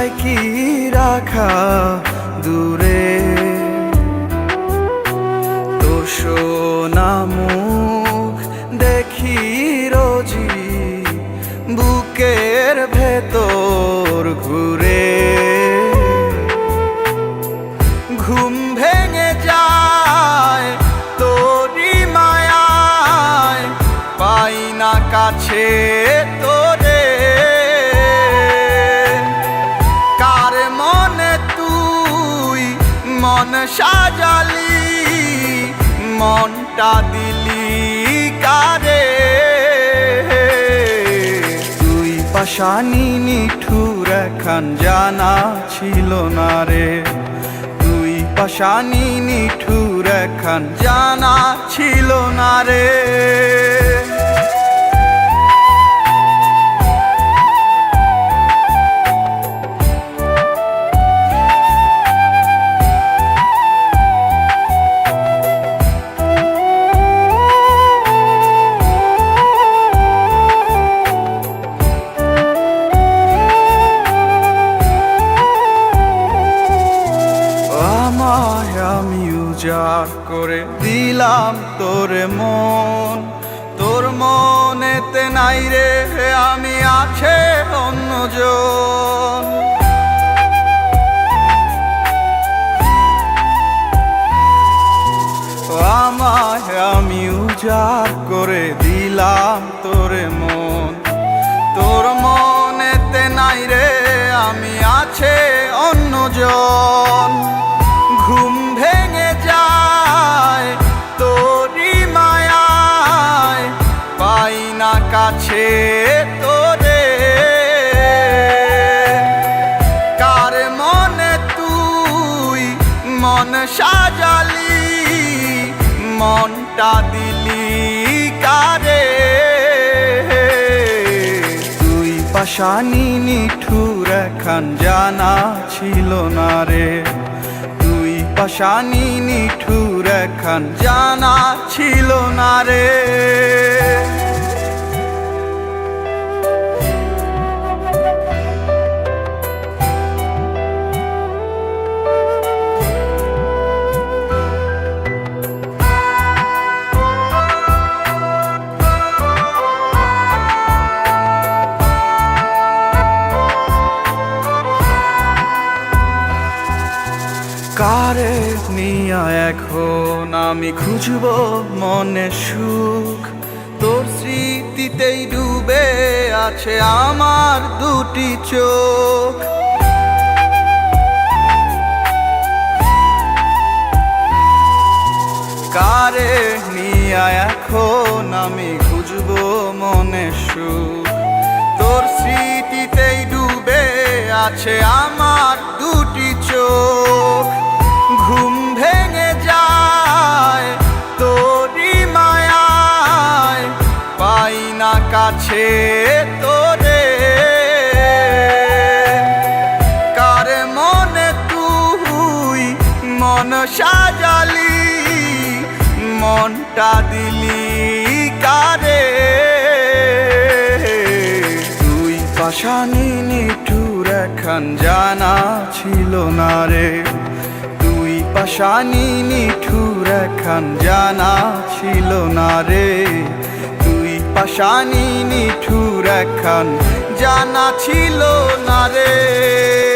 যায় কি রাখা দূরে তোর সোনা মুখ দেখি রোজি বুকের ভেতর ঘুরে ঘুম ভেঙে যায় তোরি মায়ায় পাই না কাছে তোরে কার মনে তুই মন সাজালি মনটা দিলি কারে তুই পাশানি নিঠুর এখন জানা ছিল না রে তুই পাশানি নিঠুর এখন জানা ছিল না রে আমি উজাড় করে দিলাম তোরে মন তোর মনেতে নাই রে আমি আছে অন্যজন আমায় আমি উজাড় করে দিলাম তোরে মন তোর মনেতে নাই রে আমি আছে অন্যজন ঘুম ভেঙে যায় তোরি মায়ায় পাই না কাছে তোরে কার মনে তুই মন সাজালি মনটা দিলি কারে তুই পাশানি নিঠুর এখন জানা ছিল না রে পাশানি নিঠুর এখন জানা ছিল না রে কারে নিয়া এখন আমি খুঁজব মনে সুখ তোর স্মৃতিতেই ডুবে আছে আমার দুটি চোখ কারে নিয়া এখন আমি খুঁজব মনে সুখ তোর স্মৃতিতেই ডুবে আছে আমার দুটি চোখ ঘুম ভেঙে যায় তোরি মায়ায় পাই না কাছে তোরে কার মনে তুই মন সাজালি মনটা দিলি কারে তুই পাশানি নিঠুর এখন জানা ছিল না রে পাশানি নিঠুর এখন জানা ছিল না রে তুই পাশানি নিঠুর এখন জানা ছিল না রে